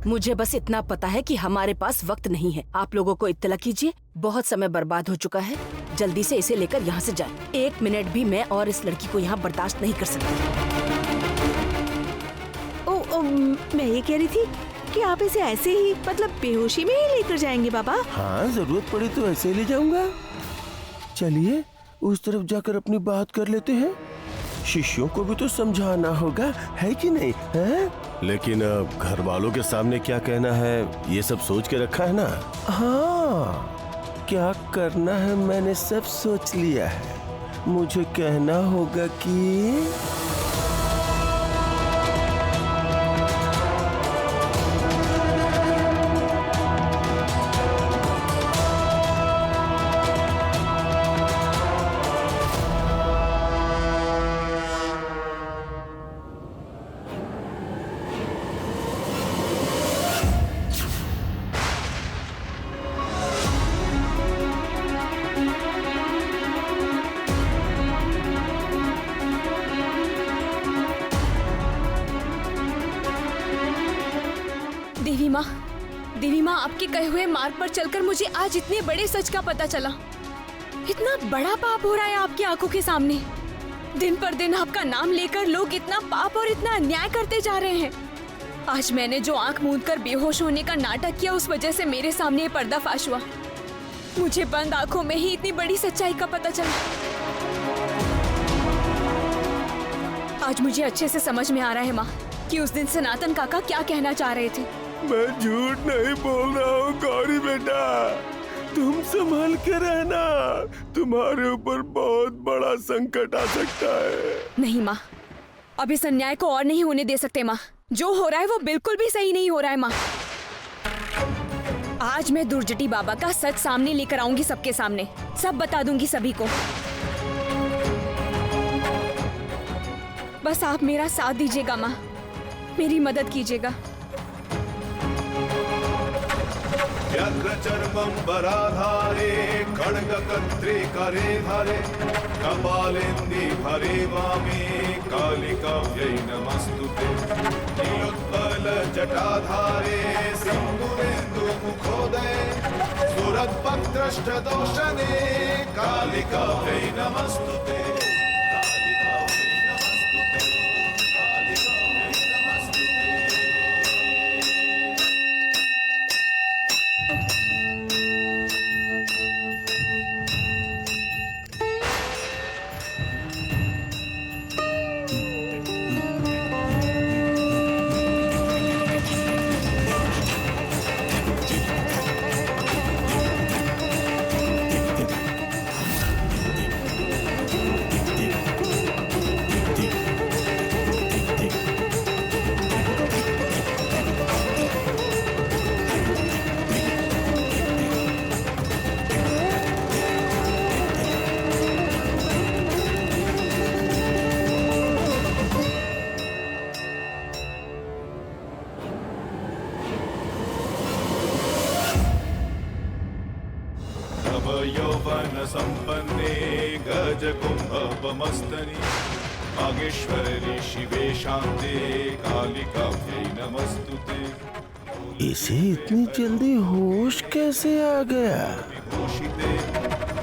मुझे बस इतना पता है कि हमारे पास वक्त नहीं है। आप लोगों को इत्तला कीजिए, बहुत समय बर्बाद हो चुका है। जल्दी से इसे लेकर यहाँ से जाएं। 1 मिनट भी मैं और इस लड़की को यहाँ बर्दाश्त नहीं कर सकती। मैं ये कह रही थी कि आप इसे ऐसे ही मतलब बेहोशी में ही लेकर जाएंगे बाबा? हाँ, जरूरत पड़ी तो ऐसे ही ले जाऊंगा। चलिए उस तरफ जाकर अपनी बात कर लेते हैं। शिष्यों को भी तो समझाना होगा, है कि नहीं? है? लेकिन घर वालों के सामने क्या कहना है ये सब सोच के रखा है ना? हाँ, क्या करना है मैंने सब सोच लिया है। मुझे कहना होगा कि देवी माँ, आपके कहे हुए मार्ग पर चलकर मुझे आज इतने बड़े सच का पता चला। इतना बड़ा पाप हो रहा है आपकी आंखों के सामने। दिन पर दिन आपका नाम लेकर लोग इतना पाप और इतना अन्याय करते जा रहे हैं। आज मैंने जो आंख मूंदकर बेहोश होने का नाटक किया, उस वजह से मेरे सामने ये पर्दाफाश हुआ। मुझे बंद आंखों में ही इतनी बड़ी सच्चाई का पता चला। आज मुझे अच्छे से समझ में आ रहा है माँ कि उस दिन सनातन काका क्या कहना चाह रहे थे। मैं झूठ नहीं बोल रहा हूँ गौरी बेटा, तुम संभल के रहना। तुम्हारे ऊपर बहुत बड़ा संकट आ सकता है। नहीं माँ, अब इस अन्याय को और नहीं होने दे सकते माँ। जो हो रहा है वो बिल्कुल भी सही नहीं हो रहा है माँ। आज मैं दुर्जटी बाबा का सच सामने लेकर आऊंगी, सबके सामने सब बता दूंगी सभी को। बस आप मेरा साथ दीजिएगा माँ, मेरी मदद कीजिएगा। व्यग्रचर्मम्बराधारे खड्गकर्त्रे करे धारे कपालेन्दि भरे वामे कालिकाव्यै नमस्तुते नीलोत्पलजटाधारे सिन्दूरेन्दुमुखोदये सुरद्भक्त्रष्टदोषणे कालिकाव्यै नमस्तुते। यौवन संपन्ने गजकुम्भपमस्तनि नागेश्वरी शिवे शान्ते कालिकाव्यै नमस्तुते। इसे इतनी जल्दी होश कैसे आ गया? विभूषिते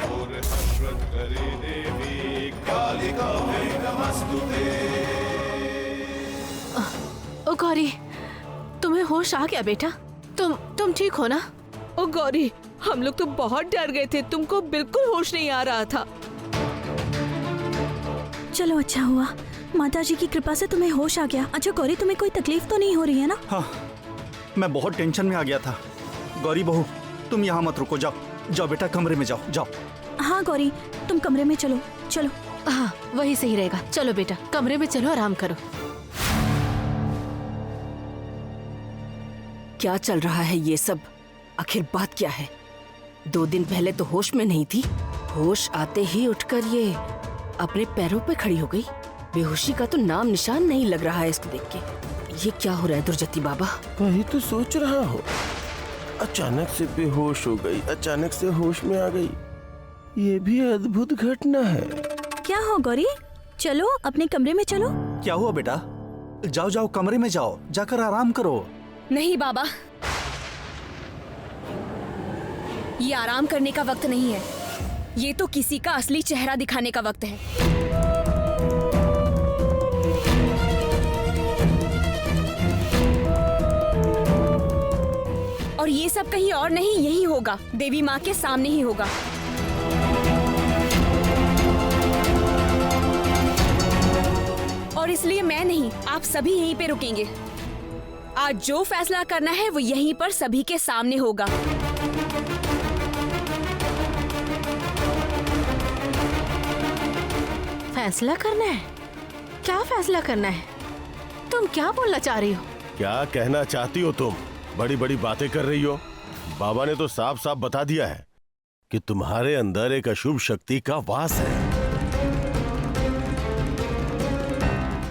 और हर्षवत् करे देवी कालिकाव्यै नमस्तुते। ओ गौरी, तुम्हें होश आ गया बेटा? तुम ठीक हो ना? ओ गौरी, हम लोग तो बहुत डर गए थे, तुमको बिल्कुल होश नहीं आ रहा था। चलो अच्छा हुआ, माताजी की कृपा से तुम्हें होश आ गया। अच्छा गौरी, तुम्हें कोई तकलीफ तो नहीं हो रही है ना? हाँ, मैं बहुत टेंशन में आ गया था। गौरी बहू, तुम यहाँ मत रुको, जाओ जाओ बेटा, कमरे में जाओ जाओ। हाँ गौरी, तुम कमरे में चलो चलो। हाँ, वही सही रहेगा। चलो बेटा, कमरे में चलो, आराम करो। क्या चल रहा है ये सब? आखिर बात क्या है? 2 दिन पहले तो होश में नहीं थी, होश आते ही उठकर ये अपने पैरों पे खड़ी हो गई। बेहोशी का तो नाम निशान नहीं लग रहा है इसको देख के। ये क्या हो रहा है दुर्जती बाबा? वही तो सोच रहा हूँ। अचानक से बेहोश हो गई, अचानक से होश में आ गई। ये भी अद्भुत घटना है। क्या हो गौरी, चलो अपने कमरे में चलो। क्या हुआ बेटा? जाओ जाओ कमरे में जाओ, जाकर आराम करो। नहीं बाबा, ये आराम करने का वक्त नहीं है। ये तो किसी का असली चेहरा दिखाने का वक्त है। और ये सब कहीं और नहीं, यही होगा, देवी माँ के सामने ही होगा। और इसलिए मैं नहीं, आप सभी यहीं पे रुकेंगे। आज जो फैसला करना है वो यहीं पर सभी के सामने होगा। फैसला करना है? क्या फैसला करना है? तुम क्या बोलना चाह रही हो? क्या कहना चाहती हो तुम? बड़ी बड़ी बातें कर रही हो। बाबा ने तो साफ साफ बता दिया है कि तुम्हारे अंदर एक अशुभ शक्ति का वास है।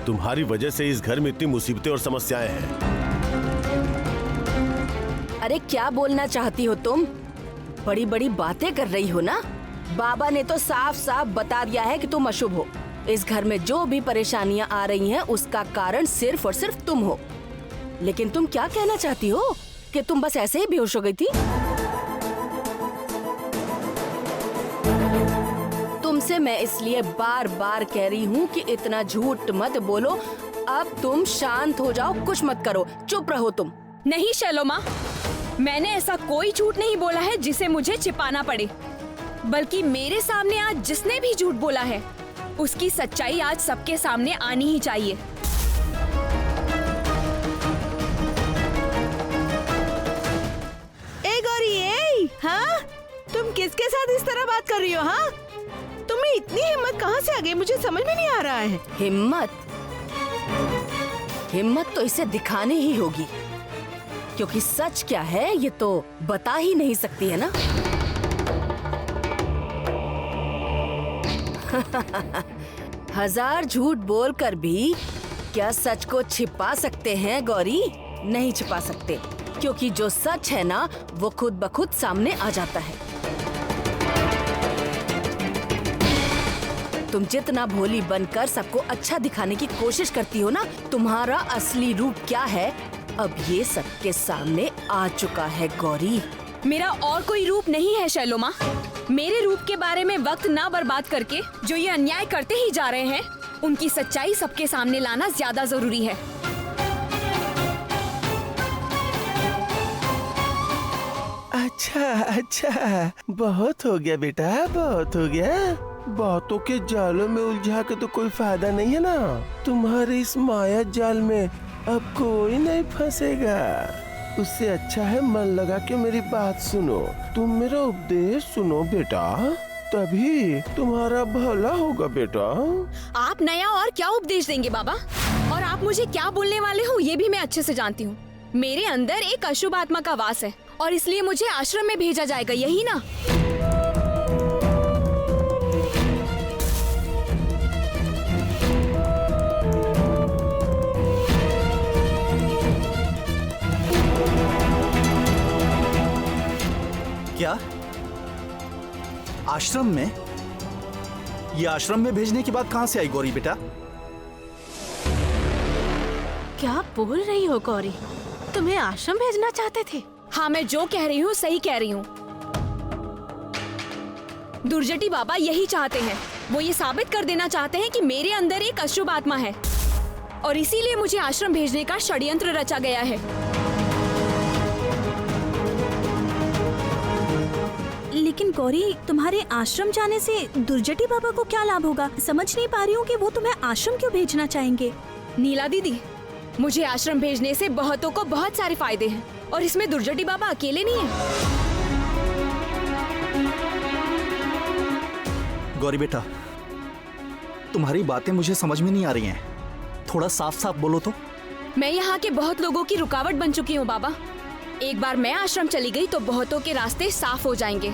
तुम्हारी वजह से इस घर में इतनी मुसीबतें और समस्याएं हैं। अरे क्या बोलना चाहती हो तुम? बड़ी बड़ी बातें कर रही हो ना? बाबा ने तो साफ साफ बता दिया है कि तुम अशुभ हो। इस घर में जो भी परेशानियां आ रही हैं उसका कारण सिर्फ और सिर्फ तुम हो। लेकिन तुम क्या कहना चाहती हो कि तुम बस ऐसे ही बेहोश हो गई थी? तुमसे मैं इसलिए बार बार कह रही हूँ कि इतना झूठ मत बोलो। अब तुम शांत हो जाओ, कुछ मत करो, चुप रहो तुम। नहीं शैलोमा, मैंने ऐसा कोई झूठ नहीं बोला है जिसे मुझे छिपाना पड़े। बल्कि मेरे सामने आज जिसने भी झूठ बोला है उसकी सच्चाई आज सबके सामने आनी ही चाहिए। ए गौरी, ए, हाँ? तुम किसके साथ इस तरह बात कर रही हो? हाँ, तुम्हें इतनी हिम्मत कहाँ से आ गई? मुझे समझ में नहीं आ रहा है। हिम्मत तो इसे दिखानी ही होगी, क्योंकि सच क्या है ये तो बता ही नहीं सकती है ना। हजार झूठ बोलकर भी क्या सच को छिपा सकते हैं गौरी? नहीं छिपा सकते, क्योंकि जो सच है ना वो खुद ब खुद सामने आ जाता है। तुम जितना भोली बनकर सबको अच्छा दिखाने की कोशिश करती हो ना, तुम्हारा असली रूप क्या है अब ये सबके सामने आ चुका है गौरी। मेरा और कोई रूप नहीं है शैलोमा। मेरे रूप के बारे में वक्त ना बर्बाद करके जो ये अन्याय करते ही जा रहे हैं उनकी सच्चाई सबके सामने लाना ज्यादा जरूरी है। अच्छा, बहुत हो गया बेटा, बहुत हो गया। बातों के जालों में उलझा के तो कोई फायदा नहीं है ना। तुम्हारे इस माया जाल में अब कोई नहीं फंसेगा। उससे अच्छा है मन लगा के मेरी बात सुनो। तुम मेरा उपदेश सुनो बेटा, तभी तुम्हारा भला होगा बेटा। आप नया और क्या उपदेश देंगे बाबा? और आप मुझे क्या बोलने वाले हो ये भी मैं अच्छे से जानती हूँ। मेरे अंदर एक अशुभ आत्मा का वास है और इसलिए मुझे आश्रम में भेजा जाएगा, यही ना? क्या आश्रम में? ये आश्रम में भेजने की बात कहां से आई गौरी बेटा? क्या बोल रही हो गौरी? तुम्हें आश्रम भेजना चाहते थे? हाँ, मैं जो कह रही हूँ सही कह रही हूँ। दुर्जटी बाबा यही चाहते हैं। वो ये साबित कर देना चाहते हैं कि मेरे अंदर एक अशुभ आत्मा है और इसीलिए मुझे आश्रम भेजने का षड्यंत्र रचा गया है। लेकिन गौरी, तुम्हारे आश्रम जाने से दुर्जटी बाबा को क्या लाभ होगा? समझ नहीं पा रही हूँ कि वो तुम्हें आश्रम क्यों भेजना चाहेंगे। नीला दीदी, मुझे आश्रम भेजने से बहुतों को बहुत सारे फायदे हैं और इसमें दुर्जटी बाबा अकेले नहीं है। गौरी बेटा, तुम्हारी बातें मुझे समझ में नहीं आ रही हैं। थोड़ा साफ साफ बोलो तो। मैं यहाँ के बहुत लोगों की रुकावट बन चुकी हूँ बाबा। एक बार मैं आश्रम चली गई तो बहुतों के रास्ते साफ हो जाएंगे।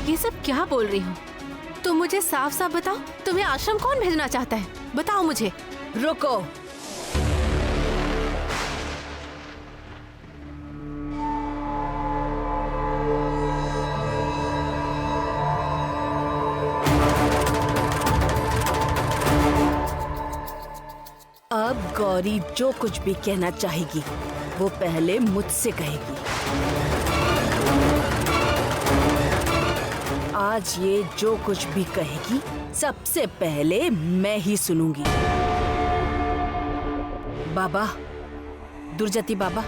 ये सब क्या बोल रही हो? तुम मुझे साफ साफ बताओ, तुम्हें आश्रम कौन भेजना चाहता है? बताओ मुझे। रुको, अब गौरी जो कुछ भी कहना चाहेगी वो पहले मुझसे कहेगी। आज ये जो कुछ भी कहेगी सबसे पहले मैं ही सुनूंगी। बाबा, दुर्जटी बाबा,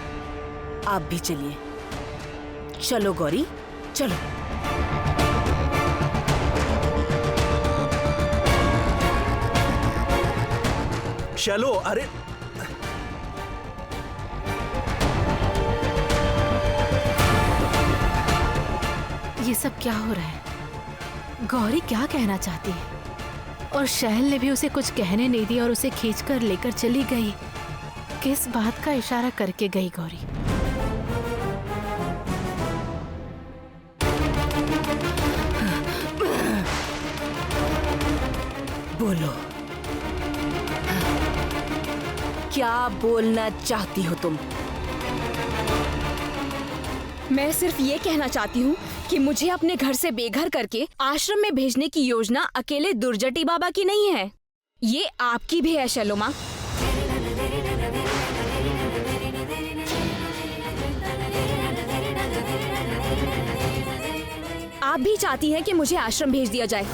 आप भी चलिए। चलो गौरी, चलो। चलो। अरे ये सब क्या हो रहा है? गौरी क्या कहना चाहती है? और शहल ने भी उसे कुछ कहने नहीं दिया और उसे खींचकर लेकर चली गई। किस बात का इशारा करके गई गौरी? बोलो, क्या बोलना चाहती हो तुम? मैं सिर्फ ये कहना चाहती हूँ कि मुझे अपने घर से बेघर करके आश्रम में भेजने की योजना अकेले दुर्जटी बाबा की नहीं है, ये आपकी भी है शैलोमा। आप भी चाहती हैं कि मुझे आश्रम भेज दिया जाए।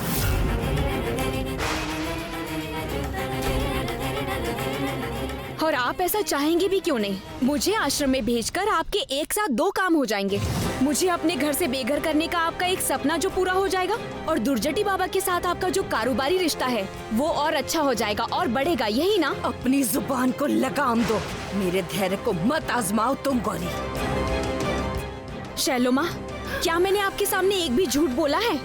और आप ऐसा चाहेंगे भी क्यों नहीं? मुझे आश्रम में भेजकर आपके एक साथ दो काम हो जाएंगे। मुझे अपने घर से बेघर करने का आपका एक सपना जो पूरा हो जाएगा, और दुर्जटी बाबा के साथ आपका जो कारोबारी रिश्ता है वो और अच्छा हो जाएगा और बढ़ेगा, यही ना? अपनी जुबान को लगाम दो, मेरे धैर्य को मत आजमाओ तुम गौरी। शैलोमा, क्या मैंने आपके सामने एक भी झूठ बोला है?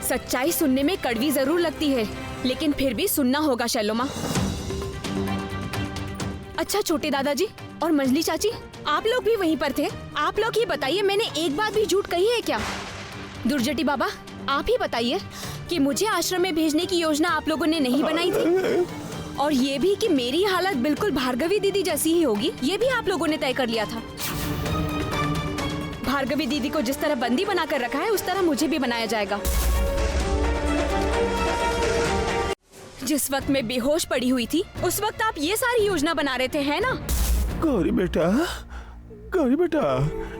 सच्चाई सुनने में कड़वी जरूर लगती है, लेकिन फिर भी सुनना होगा शैलोमा। अच्छा छोटे दादाजी और मंजली चाची, आप लोग भी वहीं पर थे। आप लोग ही बताइए, मैंने एक बात भी झूठ कही है क्या? दुर्जटी बाबा, आप ही बताइए कि मुझे आश्रम में भेजने की योजना आप लोगों ने नहीं बनाई थी, और ये भी कि मेरी हालत बिल्कुल भार्गवी दीदी जैसी ही होगी, ये भी आप लोगों ने तय कर लिया था। भार्गवी दीदी को जिस तरह बंदी बनाकर रखा है उस तरह मुझे भी बनाया जाएगा। जिस वक्त मैं बेहोश पड़ी हुई थी उस वक्त आप ये सारी योजना बना रहे थे, है ना? गौरी बेटा,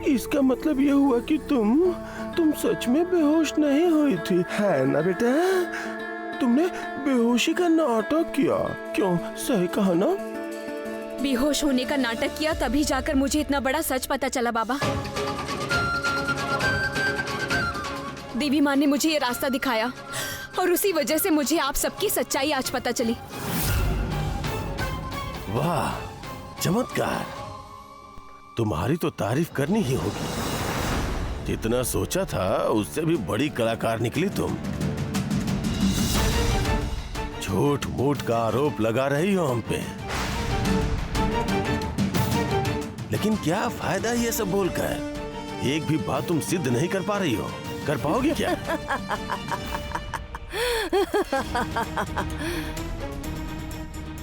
इसका मतलब ये हुआ कि तुम सच में बेहोश नहीं हुई थी, है ना बेटा? तुमने बेहोशी का नाटक किया, क्यों? सही कहा ना? बेहोश होने का नाटक किया तभी जाकर मुझे इतना बड़ा सच पता चला बाबा। देवी माँ ने मुझे ये रास्ता दिखाया और उसी वजह से मुझे आप सबकी सच्चाई आज पता चली। वाह, चमत्कार! तुम्हारी तो तारीफ करनी ही होगी। जितना सोचा था उससे भी बड़ी कलाकार निकली तुम। झूठ मूठ का आरोप लगा रही हो हम पे, लेकिन क्या फायदा ये सब बोलकर? एक भी बात तुम सिद्ध नहीं कर पा रही हो। कर पाओगे क्या?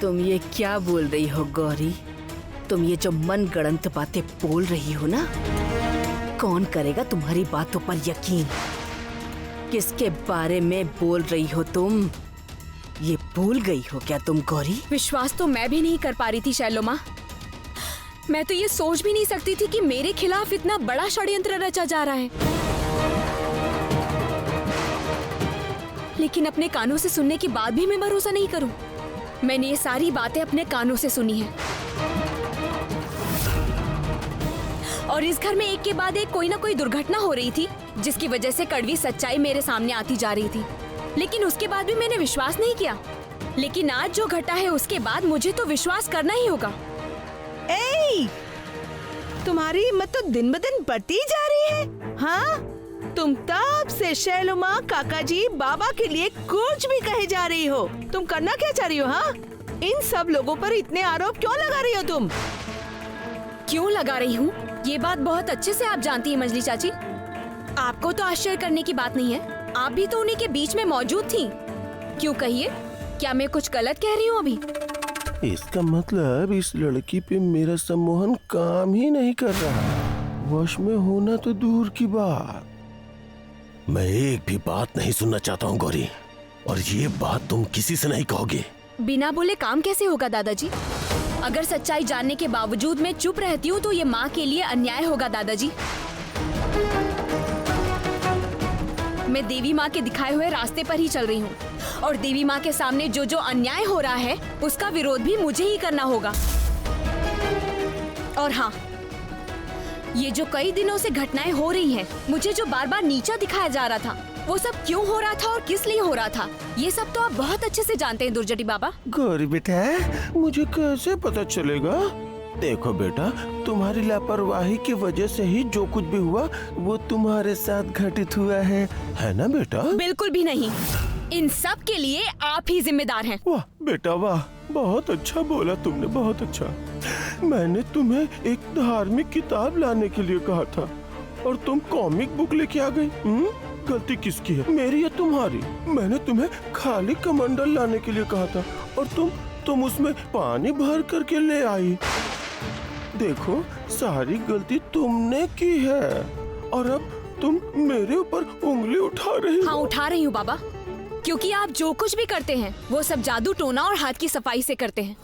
तुम ये क्या बोल रही हो गौरी? तुम ये जो मन गढ़ंत बातें बोल रही हो ना, कौन करेगा तुम्हारी बातों पर यकीन? किसके बारे में बोल रही हो तुम? ये भूल गई हो क्या तुम गौरी? विश्वास तो मैं भी नहीं कर पा रही थी शैलोमा। मैं तो ये सोच भी नहीं सकती थी कि मेरे खिलाफ इतना बड़ा षड्यंत्र रचा जा रहा है। लेकिन अपने कानों से सुनने के बाद भी मैं भरोसा नहीं करूं। मैंने ये सारी बातें अपने कानों से सुनी है, और इस घर में एक के बाद एक कोई ना कोई दुर्घटना हो रही थी जिसकी वजह से कड़वी सच्चाई मेरे सामने आती जा रही थी, लेकिन उसके बाद भी मैंने विश्वास नहीं किया। लेकिन आज जो घटा है उसके बाद मुझे तो विश्वास करना ही होगा। ए, तुम्हारी हिम्मत तो दिन ब दिन बढ़ती जा रही है। हाँ, तुम तब से शैलोमा काका जी बाबा के लिए कुछ भी कहे जा रही हो। तुम करना क्या चाह रही हो? हाँ, इन सब लोगों पर इतने आरोप क्यों लगा रही हो तुम? क्यों लगा रही हूँ ये बात बहुत अच्छे से आप जानती हैं मंजली चाची। आपको तो आश्चर्य करने की बात नहीं है, आप भी तो उन्हीं के बीच में मौजूद थी। क्यों, कहिए, क्या मैं कुछ गलत कह रही हूँ अभी? इसका मतलब इस लड़की पे मेरा सम्मोहन काम ही नहीं कर रहा। वश में होना तो दूर की बात। मैं एक भी बात नहीं सुनना चाहता हूँ गौरी, और ये बात तुम किसी से नहीं कहोगे। बिना बोले काम कैसे होगा दादाजी? अगर सच्चाई जानने के बावजूद मैं चुप रहती हूँ तो ये माँ के लिए अन्याय होगा दादाजी। मैं देवी माँ के दिखाए हुए रास्ते पर ही चल रही हूँ और देवी माँ के सामने जो जो अन्याय हो रहा है उसका विरोध भी मुझे ही करना होगा। और हाँ, ये जो कई दिनों से घटनाएं हो रही हैं, मुझे जो बार बार नीचा दिखाया जा रहा था, वो सब क्यों हो रहा था और किस लिए हो रहा था, ये सब तो आप बहुत अच्छे से जानते हैं दुर्जटी बाबा। गौरी बेटा, मुझे कैसे पता चलेगा? देखो बेटा, तुम्हारी लापरवाही की वजह से ही जो कुछ भी हुआ वो तुम्हारे साथ घटित हुआ है ना बेटा? बिल्कुल भी नहीं, इन सब के लिए आप ही जिम्मेदार हैं। वाह बेटा वाह, बहुत अच्छा बोला तुमने, बहुत अच्छा। मैंने तुम्हें एक धार्मिक किताब लाने के लिए कहा था और तुम कॉमिक बुक लेके आ गई। गलती किसकी है, मेरी या तुम्हारी? मैंने तुम्हें खाली कमंडल लाने के लिए कहा था और तुम उसमें पानी भर करके ले आई। देखो, सारी गलती तुमने की है और अब तुम मेरे ऊपर उंगली उठा रही हो। हाँ, उठा रही हूँ बाबा, क्योंकि आप जो कुछ भी करते हैं वो सब जादू टोना और हाथ की सफाई से करते हैं।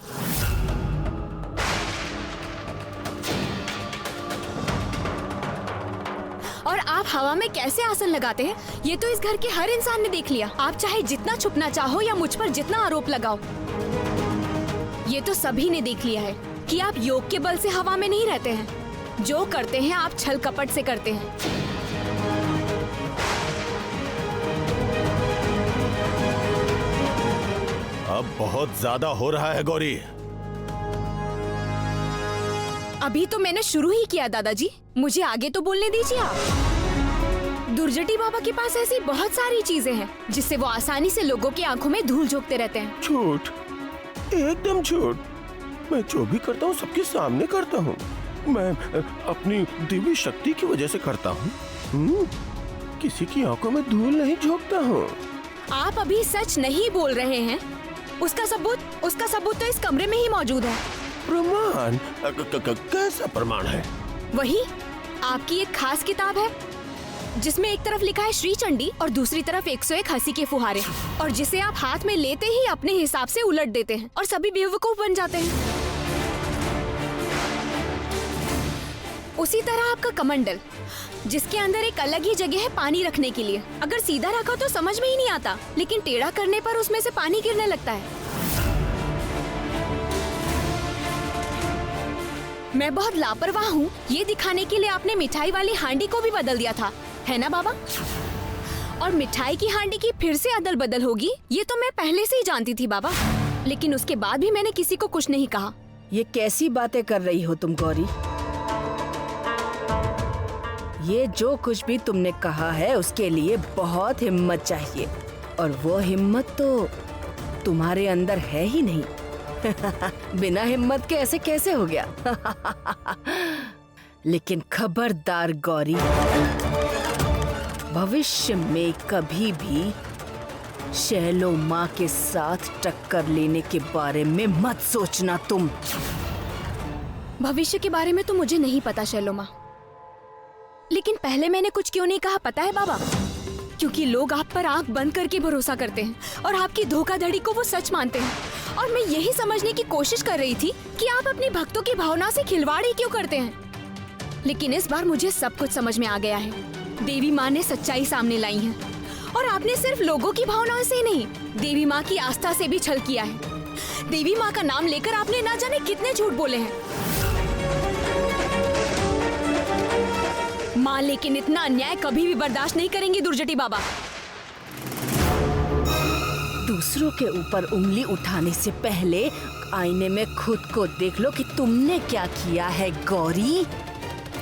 और आप हवा में कैसे आसन लगाते हैं ये तो इस घर के हर इंसान ने देख लिया। आप चाहे जितना छुपना चाहो या मुझ पर जितना आरोप लगाओ, ये तो सभी ने देख लिया है कि आप योग के बल से हवा में नहीं रहते हैं। जो करते हैं आप छल कपट से करते हैं। अब बहुत ज्यादा हो रहा है गौरी। अभी तो मैंने शुरू ही किया दादाजी, मुझे आगे तो बोलने दीजिए आप। दुर्जटी बाबा के पास ऐसी बहुत सारी चीजें हैं जिससे वो आसानी से लोगों की आंखों में धूल झोंकते रहते हैं। झूठ, एकदम झूठ। मैं जो भी करता हूँ सबके सामने करता हूँ। मैं अपनी दिव्य शक्ति की वजह से करता हूँ। किसी की आंखों में धूल नहीं झोंकता हूँ। आप अभी सच नहीं बोल रहे हैं। उसका सबूत तो इस कमरे में ही मौजूद है। प्रमाण? कैसा प्रमाण है? वही आपकी एक खास किताब है जिसमें एक तरफ लिखा है श्री चंडी और दूसरी तरफ 101 हंसी के फुहारे, और जिसे आप हाथ में लेते ही अपने हिसाब से उलट देते हैं और सभी बेवकूफ बन जाते हैं। उसी तरह आपका कमंडल, जिसके अंदर एक अलग ही जगह है पानी रखने के लिए। अगर सीधा रखा तो समझ में ही नहीं आता, लेकिन टेढ़ा करने पर उसमें से पानी गिरने लगता है। मैं बहुत लापरवाह हूँ ये दिखाने के लिए आपने मिठाई वाली हांडी को भी बदल दिया था, है ना बाबा? और मिठाई की हांडी की फिर से अदल बदल होगी ये तो मैं पहले से ही जानती थी बाबा, लेकिन उसके बाद भी मैंने किसी को कुछ नहीं कहा। ये कैसी बातें कर रही हो तुम गौरी? ये जो कुछ भी तुमने कहा है उसके लिए बहुत हिम्मत चाहिए, और वो हिम्मत तो तुम्हारे अंदर है ही नहीं। बिना हिम्मत के ऐसे कैसे हो गया? लेकिन खबरदार गौरी, भविष्य में कभी भी शैलो माँ के साथ टक्कर लेने के बारे में मत सोचना तुम। भविष्य के बारे में तो मुझे नहीं पता शैलो माँ, लेकिन पहले मैंने कुछ क्यों नहीं कहा पता है बाबा? क्योंकि लोग आप पर आंख बंद करके भरोसा करते हैं और आपकी धोखाधड़ी को वो सच मानते हैं। और मैं यही समझने की कोशिश कर रही थी कि आप अपनी भक्तों की भावना से खिलवाड़ ही क्यों करते हैं। लेकिन इस बार मुझे सब कुछ समझ में आ गया है। देवी माँ ने सच्चाई सामने लाई है, और आपने सिर्फ लोगों की भावनाओं से नहीं, देवी माँ की आस्था से भी छल किया है। देवी माँ का नाम लेकर आपने ना जाने कितने झूठ बोले हैं। माँ लेकिन इतना अन्याय कभी भी बर्दाश्त नहीं करेंगी दुर्जटी बाबा। दूसरों के ऊपर उंगली उठाने से पहले आईने में खुद को देख लो कि तुमने क्या किया है गौरी।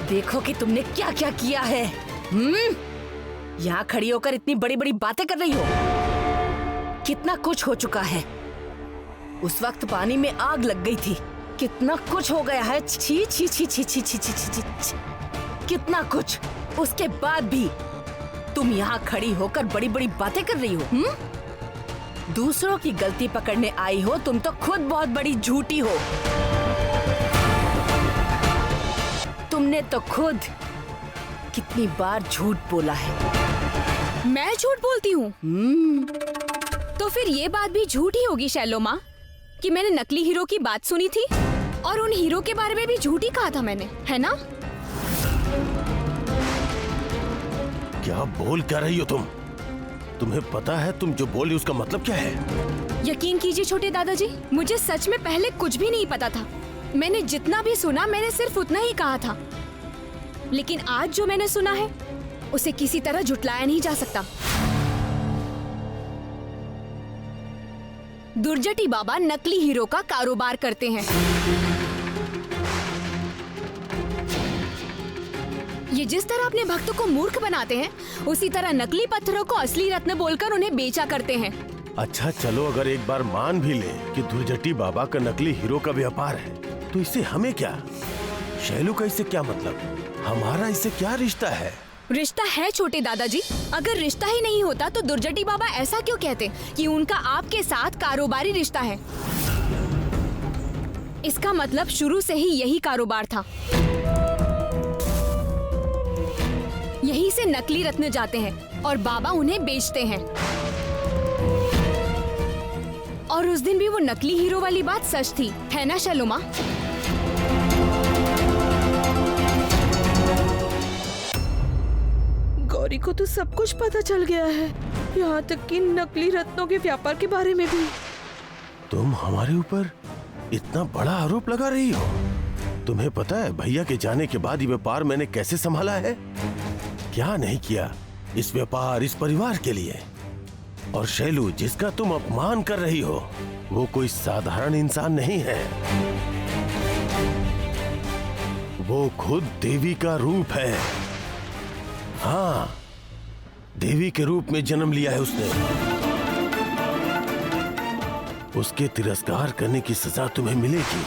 देखो कि तुमने क्या क्या किया है। यहाँ खड़ी होकर इतनी बड़ी बड़ी बातें कर रही हो। कितना कुछ हो चुका है। उस वक्त पानी में आग लग गई थी, कितना कुछ हो गया है। छी छी छी छी छी छी छी छी छी, कितना कुछ। उसके बाद भी तुम यहाँ खड़ी होकर बड़ी बड़ी बातें कर रही हो। दूसरों की गलती पकड़ने आई हो, तुम तो खुद बहुत बड़ी झूठी हो। तुमने तो खुद कितनी बार झूठ बोला है। मैं झूठ बोलती हूँ? तो फिर ये बात भी झूठ ही होगी शैलो माँ, कि मैंने नकली हीरो की बात सुनी थी और उन हीरो के बारे में भी झूठ ही कहा था मैंने, है ना? क्या बोल क्या रही हो तुम? तुम्हें पता है तुम जो बोली उसका मतलब क्या है? यकीन कीजिए छोटे दादाजी, मुझे सच में पहले कुछ भी नहीं पता था। मैंने जितना भी सुना मैंने सिर्फ उतना ही कहा था, लेकिन आज जो मैंने सुना है उसे किसी तरह झुटलाया नहीं जा सकता। दुर्जटी बाबा नकली हीरो का कारोबार करते हैं। ये जिस तरह अपने भक्तों को मूर्ख बनाते हैं, उसी तरह नकली पत्थरों को असली रत्न बोलकर उन्हें बेचा करते हैं। अच्छा चलो, अगर एक बार मान भी ले कि दुर्जटी बाबा का नकली हीरो का व्यापार है, तो इससे हमें क्या? शैलू का इससे क्या मतलब? हमारा इससे क्या रिश्ता है? रिश्ता है छोटे दादाजी। अगर रिश्ता ही नहीं होता तो दुर्जटी बाबा ऐसा क्यों कहते कि उनका आपके साथ कारोबारी रिश्ता है? इसका मतलब शुरू से ही यही कारोबार था। यहीं से नकली रत्न जाते हैं और बाबा उन्हें बेचते हैं। और उस दिन भी वो नकली हीरो वाली बात सच थी, है ना शैलो माँ? गौरी को तो सब कुछ पता चल गया है, यहाँ तक कि नकली रत्नों के व्यापार के बारे में भी। तुम हमारे ऊपर इतना बड़ा आरोप लगा रही हो? तुम्हें पता है भैया के जाने के बाद ये व्यापार मैंने कैसे संभाला है? क्या नहीं किया इस व्यापार, इस परिवार के लिए। और शैलू जिसका तुम अपमान कर रही हो, वो कोई साधारण इंसान नहीं है। वो खुद देवी का रूप है। हाँ, देवी के रूप में जन्म लिया है उसने। उसके तिरस्कार करने की सजा तुम्हें मिलेगी।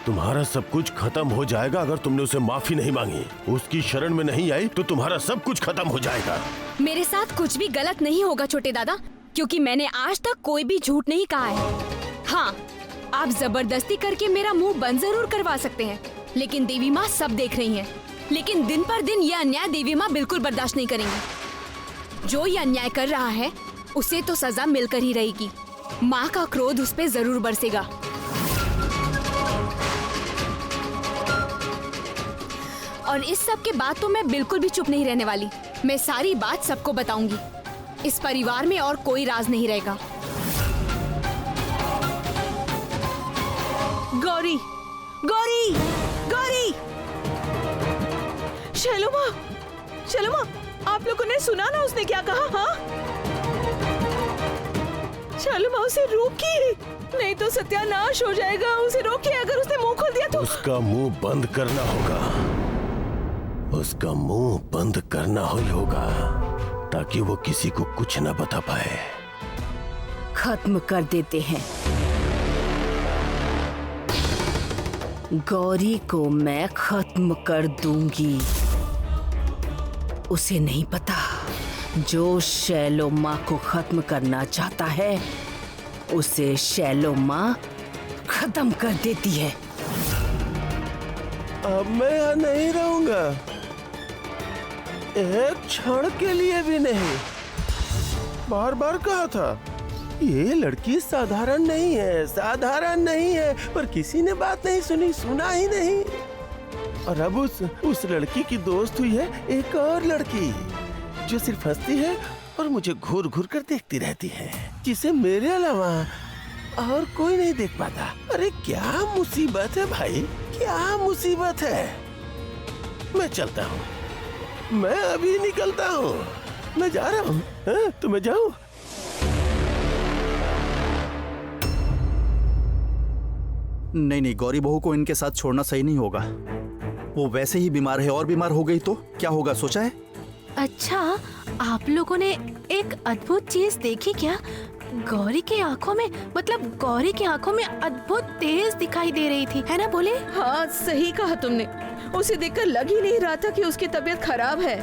तुम्हारा सब कुछ खत्म हो जाएगा अगर तुमने उसे माफी नहीं मांगी, उसकी शरण में नहीं आई तो तुम्हारा सब कुछ खत्म हो जाएगा। मेरे साथ कुछ भी गलत नहीं होगा छोटे दादा, क्योंकि मैंने आज तक कोई भी झूठ नहीं कहा है। हाँ, आप जबरदस्ती करके मेरा मुंह बंद जरूर करवा सकते हैं, लेकिन देवी माँ सब देख रही हैं। लेकिन दिन पर दिन यह अन्याय देवी माँ बिल्कुल बर्दाश्त नहीं करेंगी। जो ये अन्याय कर रहा है उसे तो सजा मिलकर ही रहेगी। माँ का क्रोध उस पे जरूर बरसेगा। और इस सब के बाद तो मैं बिल्कुल भी चुप नहीं रहने वाली। मैं सारी बात सबको बताऊंगी। इस परिवार में और कोई राज नहीं रहेगा। गौरी, गौरी, गौरी! शैलो माँ, शैलो माँ, आप लोगों ने सुना ना उसने क्या कहा? हाँ, शैलो माँ उसे रोकिए, नहीं तो सत्यानाश हो जाएगा। उसे रोकिए, अगर उसने मुंह खोल दिया तो। उसका मुंह बंद करना होगा, उसका मुंह बंद करना ही होगा, ताकि वो किसी को कुछ न बता पाए। खत्म कर देते हैं। गौरी को मैं खत्म कर दूंगी। उसे नहीं पता, जो शैलो माँ को खत्म करना चाहता है उसे शैलो माँ खत्म कर देती है। अब मैं यहाँ नहीं रहूंगा, एक क्षण के लिए भी नहीं। बार बार कहा था ये लड़की साधारण नहीं है, साधारण नहीं है, पर किसी ने बात नहीं सुनी, सुना ही नहीं। और अब उस लड़की की दोस्त हुई है एक और लड़की, जो सिर्फ हंसती है और मुझे घूर घूर कर देखती रहती है, जिसे मेरे अलावा और कोई नहीं देख पाता। अरे क्या मुसीबत है भाई, क्या मुसीबत है। मैं चलता हूँ, मैं अभी निकलता हूँ, मैं जा रहा हूँ। तो मैं जाऊँ? नहीं नहीं, गौरी बहू को इनके साथ छोड़ना सही नहीं होगा। वो वैसे ही बीमार है, और बीमार हो गई तो क्या होगा, सोचा है? अच्छा, आप लोगों ने एक अद्भुत चीज देखी क्या? गौरी की आंखों में, मतलब गौरी की आंखों में अद्भुत तेज दिखाई दे रही थी, है ना? बोले? हाँ, सही कहा तुमने। उसे देखकर लग ही नहीं रहा था कि उसकी तबीयत खराब है।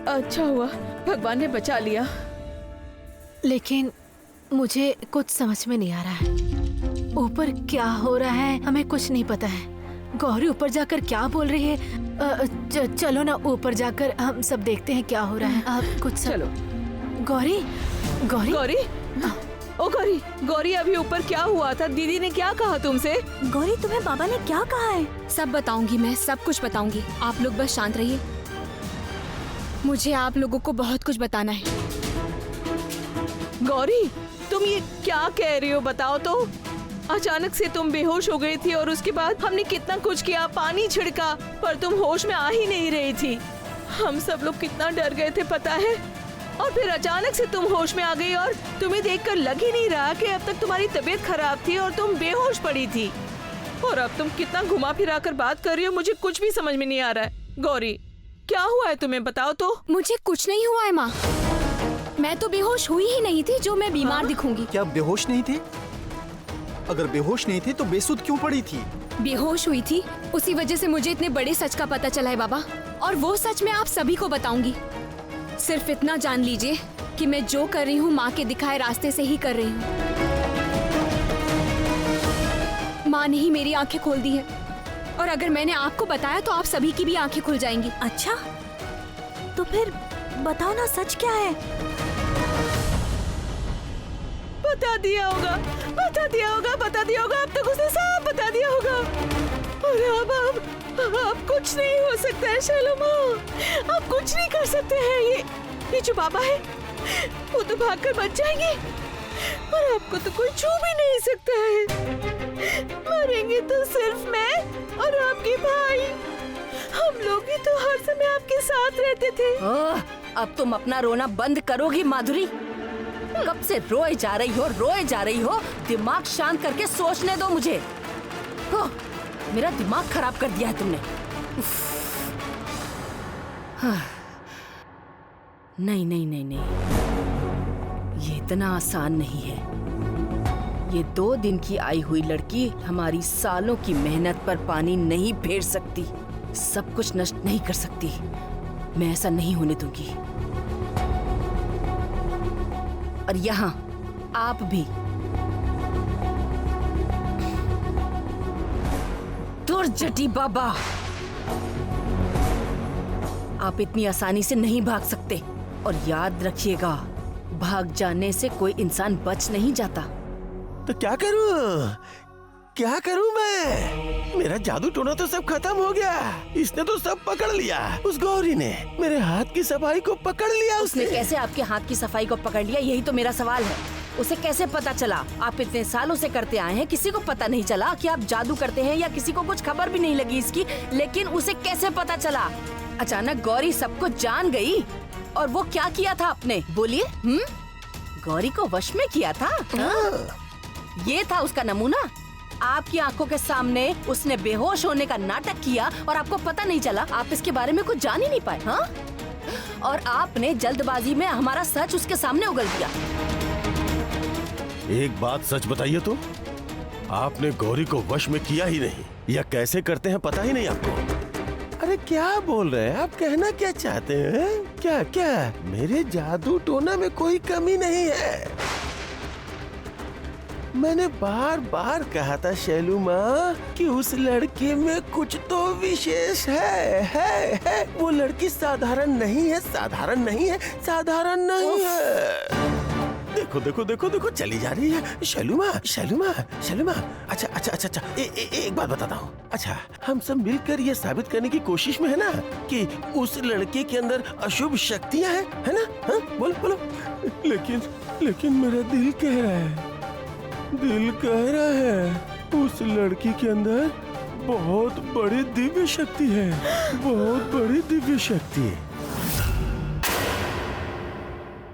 अच्छा हुआ भगवान ने बचा लिया। लेकिन मुझे कुछ समझ में नहीं आ रहा है। ऊपर क्या हो रहा है हमें कुछ नहीं पता है। गौरी ऊपर जाकर क्या बोल रही है? चलो ना ऊपर जाकर हम सब देखते हैं क्या हो रहा है। आप कुछ चलो। गौरी, गौरी, गौरी, ओ गौरी, गौरी अभी ऊपर क्या हुआ था? दीदी ने क्या कहा तुमसे? गौरी तुम्हें बाबा ने क्या कहा है? सब बताऊंगी, मैं सब कुछ बताऊंगी। आप लोग बस शांत रहिए। मुझे आप लोगों को बहुत कुछ बताना है। गौरी, तुम ये क्या कह रही हो? बताओ तो। अचानक से तुम बेहोश हो गई थी और उसके बाद हमने कितना कुछ किया, पानी छिड़का, पर तुम होश में आ ही नहीं रही थी। हम सब लोग कितना डर गए थे पता है। और फिर अचानक से तुम होश में आ गई और तुम्हें देखकर लग ही नहीं रहा कि अब तक तुम्हारी तबीयत खराब थी और तुम बेहोश पड़ी थी। और अब तुम कितना घुमा फिरा कर बात कर रही हो, मुझे कुछ भी समझ में नहीं आ रहा है। गौरी, क्या हुआ है तुम्हें? बताओ तो। मुझे कुछ नहीं हुआ है माँ। मैं तो बेहोश हुई ही नहीं थी जो मैं बीमार दिखूंगी। क्या बेहोश नहीं थे? अगर बेहोश नहीं थे तो बेसुध क्यों पड़ी थी? बेहोश हुई थी, उसी वजह से मुझे इतने बड़े सच का पता चला है बाबा। और वो सच मैं आप सभी को बताऊंगी। सिर्फ इतना जान लीजिए कि मैं जो कर रही हूँ माँ के दिखाए रास्ते से ही कर रही हूँ। माँ ने ही मेरी आंखें खोल दी है और अगर मैंने आपको बताया तो आप सभी की भी आंखें खुल जाएंगी। अच्छा, तो फिर बताओ ना, सच क्या है? बता दिया होगा, बता दिया होगा, बता दिया होगा। अब तक उसने सब बता दिया होगा। और अब कुछ नहीं हो सकता है शैलोमा, आप कुछ नहीं कर सकते हैं। ये जो बाबा है वो तो भागकर बच जाएंगे और आपको तो कोई छू भी नहीं सकता है। मरेंगे तो सिर्फ मैं और आपके भाई। हम लोग भी तो हर समय आपके साथ रहते थे। अब तुम अपना रोना बंद करोगी माधुरी? कब से रोए जा रही हो। दिमाग शांत करके सोचने दो मुझे। मेरा दिमाग खराब कर दिया है तुमने। नहीं, ये इतना आसान नहीं है। ये 2 दिन की आई हुई लड़की हमारी सालों की मेहनत पर पानी नहीं फेर सकती, सब कुछ नष्ट नहीं कर सकती। मैं ऐसा नहीं होने दूंगी। और यहाँ आप भी। दुर्जटी बाबा, आप इतनी आसानी से नहीं भाग सकते। और याद रखिएगा, भाग जाने से कोई इंसान बच नहीं जाता। तो क्या करूं मैं? मेरा जादू टोना तो सब खत्म हो गया। इसने तो सब पकड़ लिया। उस गौरी ने मेरे हाथ की सफाई को पकड़ लिया। उसने कैसे आपके हाथ की सफाई को पकड़ लिया, यही तो मेरा सवाल है। उसे कैसे पता चला? आप इतने सालों से करते आए हैं, किसी को पता नहीं चला कि आप जादू करते हैं, या किसी को कुछ खबर भी नहीं लगी इसकी। लेकिन उसे कैसे पता चला? अचानक गौरी सब कुछ जान गई। और वो क्या किया था आपने? बोलिए। गौरी को वश में किया था? ये था उसका नमूना? आपकी आंखों के सामने उसने बेहोश होने का नाटक किया और आपको पता नहीं चला? आप इसके बारे में कुछ जान ही नहीं पाए? हाँ? और आपने जल्दबाजी में हमारा सच उसके सामने उगल दिया। एक बात सच बताइए तो, आपने गौरी को वश में किया ही नहीं, या कैसे करते हैं पता ही नहीं आपको? अरे क्या बोल रहे हैं आप? कहना क्या चाहते हैं? क्या मेरे जादू टोना में कोई कमी नहीं है। मैंने बार बार कहा था शैलू माँ कि उस लड़के में कुछ तो विशेष है। वो लड़की साधारण नहीं है। देखो चली जा रही है। शैलू माँ। अच्छा एक बात बताता हूँ। अच्छा, हम सब मिलकर ये साबित करने की कोशिश में है ना कि उस लड़के के अंदर अशुभ शक्तियाँ हैं, है ना? हाँ, बोलो। लेकिन मेरा दिल कह रहा है उस लड़की के अंदर बहुत बड़ी दिव्य शक्ति है।